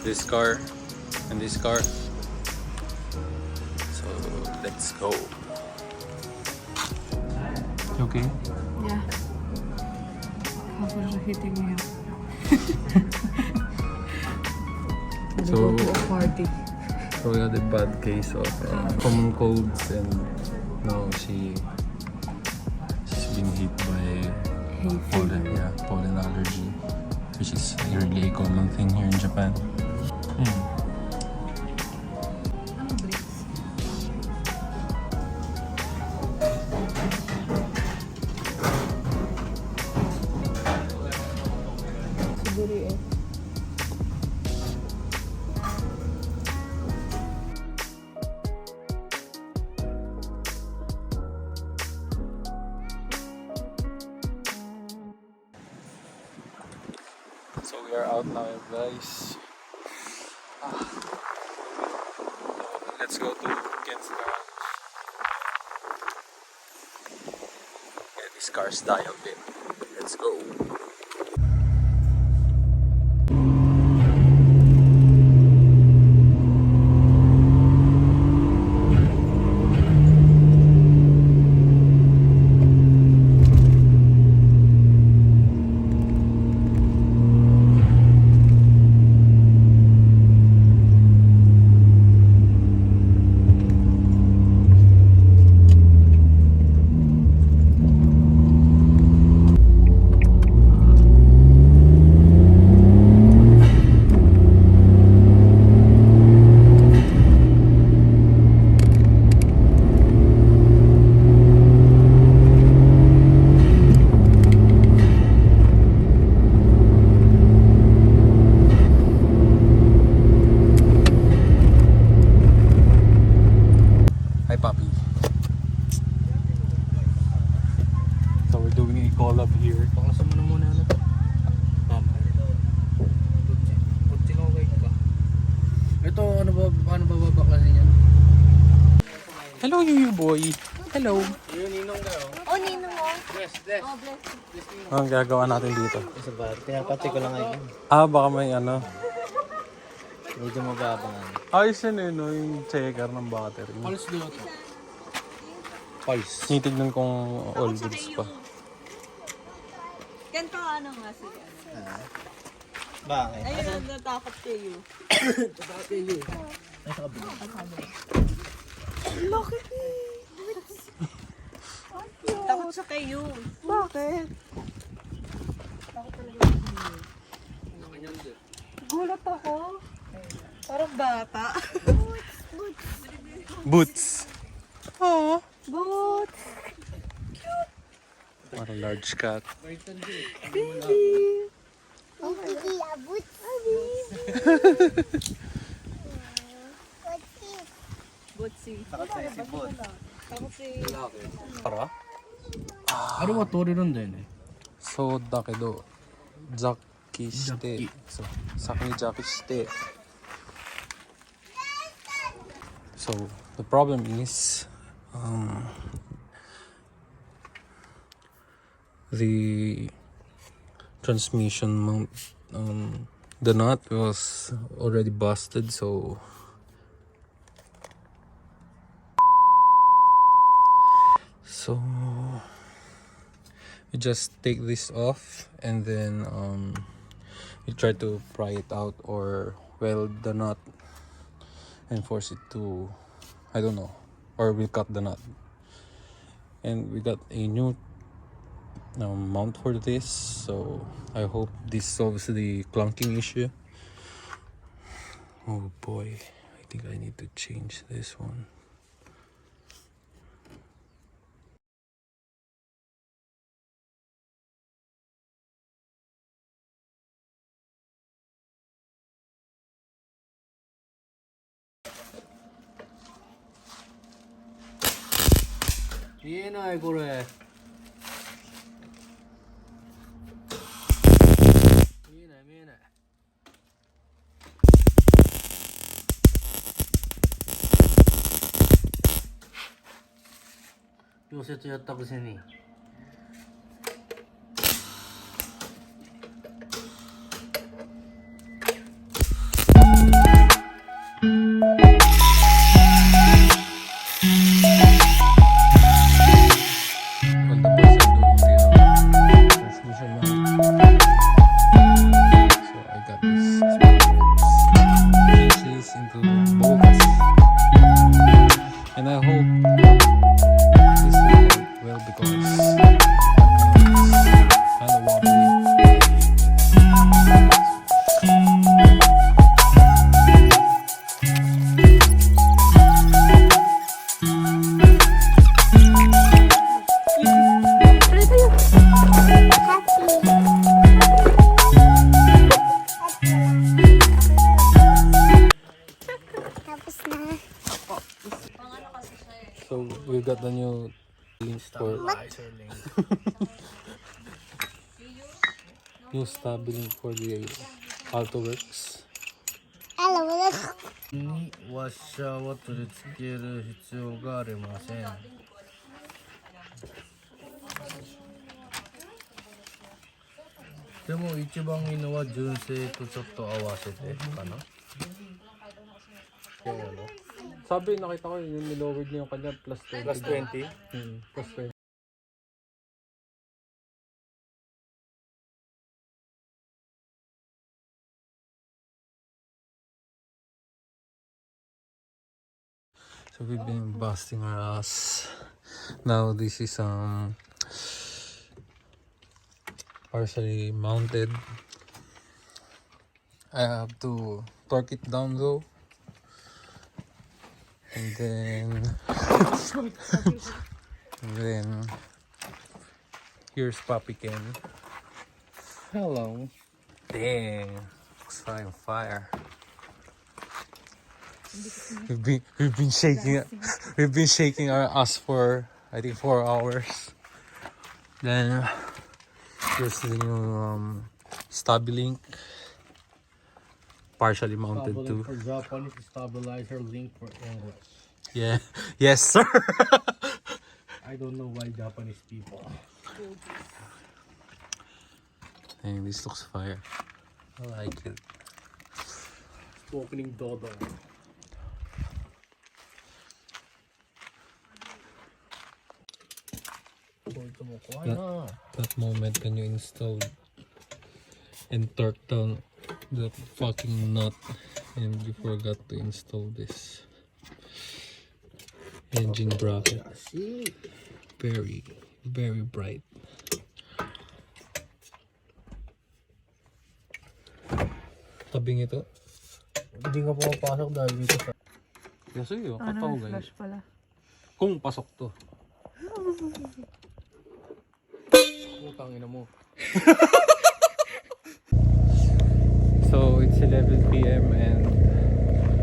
this car and this car. So let's go. Okay? Yeah. Cover hitting me up. So, go to a party. so we had a bad case of common colds, and now she's been hit by pollen, pollen allergy, which is really a common thing here in Japan. So we are out now, guys. Let's go to Ken's garage. Get these cars dialed in. Let's go. Hi, Papi. So we're doing a collab here. Pakasa mo na muna ano to? Mama. Pag tinawag ka. Ito, ano ba babaklasin yan? Hello, you boy. Hello. Yun, ninong ka Oh, ninong mo. Bless. Oh, bless. Anong gagawa natin dito? Isa ba? Pinapati ko lang ngayon. Baka may ano. Medyo mababangan. Ayos yun eh, no? Yung checker ng battery. Pulse doon ito. Pulse. Tinitignan kong all goods pa. Ganito ano nga siya. Bakit? Ayun, natakot kayo. Bakit kayo? Ay, sa kabila. Bakit takot sa kayo. Bakit? Takot talaga kayo. Gulat ako. Parang bata. Boots! Oh, Boots. what a large cat. Baby. Okay. Bootsy. Takot sa'yo si Bod. Takot si... Para? Ano ba tori ron din eh? So, dakedo. Jakishite. So, sakni jakishite. So, the problem is, the transmission mount, the nut was already busted, so we just take this off, and then we try to pry it out or weld the nut and force it to, I don't know, or we'll cut the nut. And we got a new mount for this, so I hope this solves the clunking issue. Oh boy, I think I need to change this one. Yan ay, kore. Yan ay. Yose to yatta ko siya ni. this into bolts, and I hope this will work well because it's kind of wobbly. So we got the new link for new stabiling for the Alto Works. にワッシャーを取り付ける必要がありません。でも一番いいのは純正とちょっと合わせてかな。 Kaya ano? Sabi, nakita ko yung nilowered niya yung kanya plus 20. Plus 20? Plus 20. So we've been busting our ass. Now this is partially mounted. I have to torque it down though. And then here's Papi Ken. Hello. Dang, looks on fire. We've been shaking our ass for I think 4 hours. Then here's the new stabiling, partially mounted too. For Japanese, stabilizer, link for English. Yeah, yes sir. I don't know why Japanese people. And this looks fire. I like it. Opening dodo. That moment when you installed and torque down the fucking nut and you forgot to install this engine bracket. Very, very bright. Tabing ito. Hindi nga pumapasok dahil dito sa... Kasi yun, Ano, kataw guys. flash pala. Kung pasok to. Putang ina mo. So it's 11 p.m. and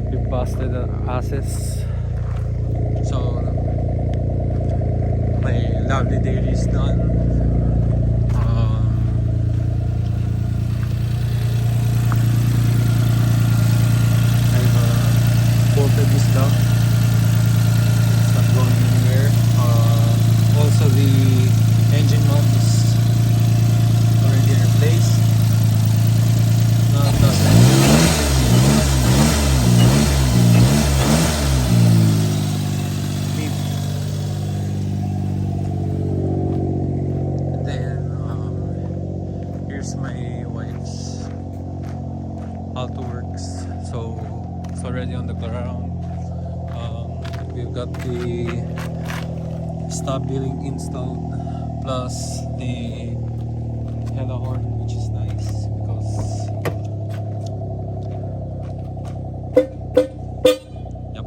we busted our asses. So my lovely day is done. I've bolted this down. It's not going anywhere. Also the engine mount is already replaced. Now it doesn't. Beep. And then here's my wife's Alto Works. So it's already on the ground. We've got the stabiling installed plus the hello horn, which is nice because yep,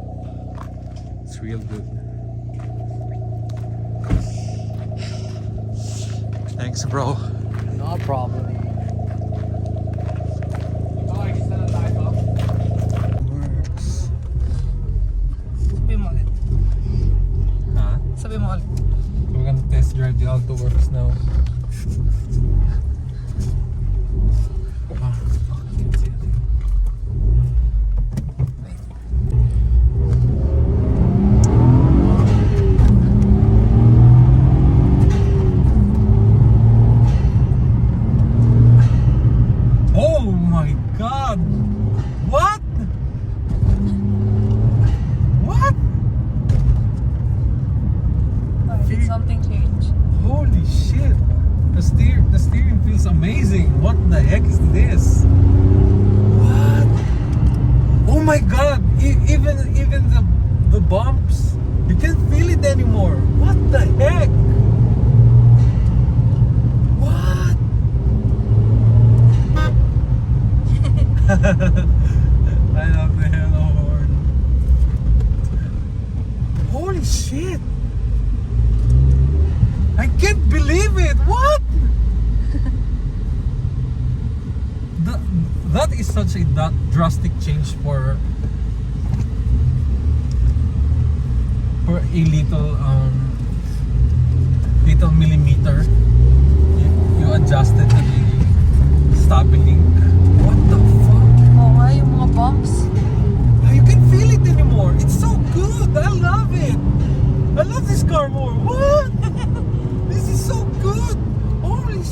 it's real good. Thanks bro. No problem. Works. Sabi mo ulit. Huh? Sabi mo ulit. We're gonna test drive the Alto Works now. Ah, fuck, I can't see a thing. Oh my god! What? What? Did something change? Holy shit! my god! Even the bumps, you can't feel it anymore. What the heck? What? I love the hello horn. Holy shit! I can't believe it! What? That is such a drastic change for a little millimeter. You adjusted to the stopping. What the fuck? Oo nga, yung mga bumps. You can feel it anymore. It's so good. I love it. I love this car more. What? This is so good. Holy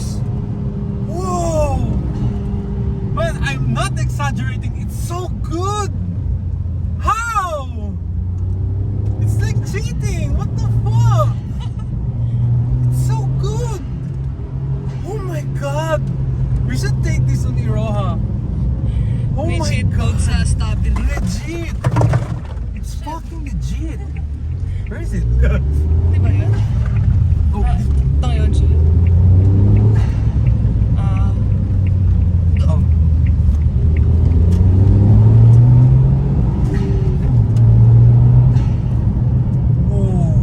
whoa. Man, I'm not exaggerating. It's so good. How? It's like cheating. What the fuck? It's so good. Oh my god. We should take this on Iroha. Oh May my cheat god. code sa stability. Legit. It's fucking legit. Where is it? Di ba yun? Oh, Ito yun, G. oh. Whoa.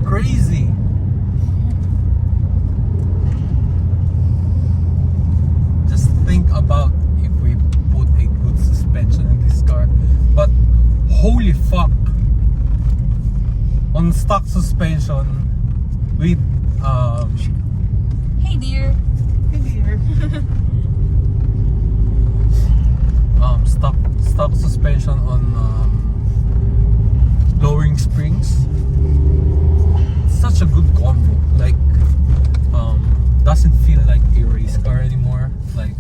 Crazy. Just think about if we put a good suspension in this car. But holy fuck. On stock suspension with Hey dear. stock suspension on lowering springs. It's such a good combo. Like doesn't feel like a race car anymore. Like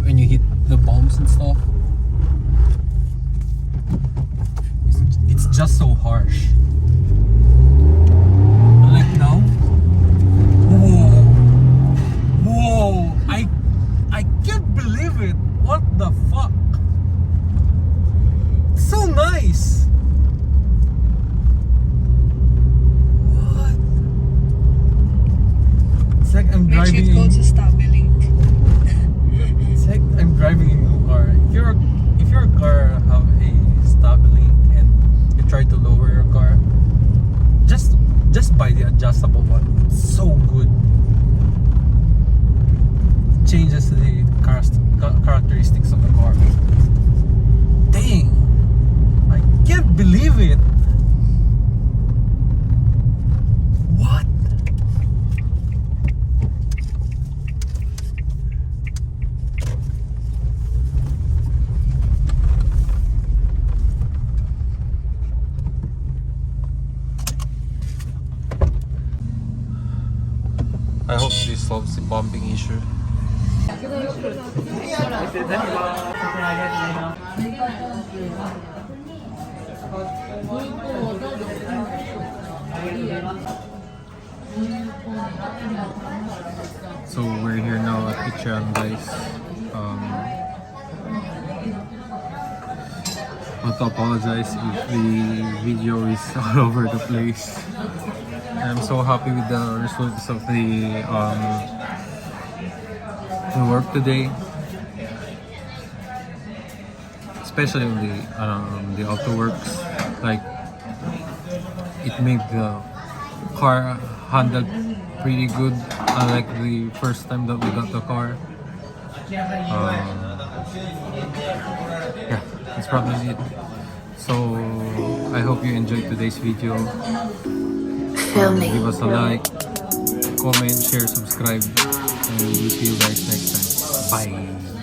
when you hit the bumps and stuff, it's just so harsh. Like now, whoa! I can't believe it. What the fuck? It's so nice. What? It's like I'm May driving. cheat code sa stability. It's like I'm driving a new car. If your car have a stability and you try to lower your car, just buy the adjustable one. It's so good. It changes the characteristics of the car. Dang! I can't believe it. What? I hope this solves the bumping issue. So we're here now at Icheon, guys. I want to apologize if the video is all over the place. I'm so happy with the results of the work today, especially on the Alto Works. Like, it made the car handle pretty good, unlike the first time that we got the car. Yeah, that's probably it. So I hope you enjoyed today's video. Give us a like, comment, share, subscribe, and we'll see you guys next time. Bye.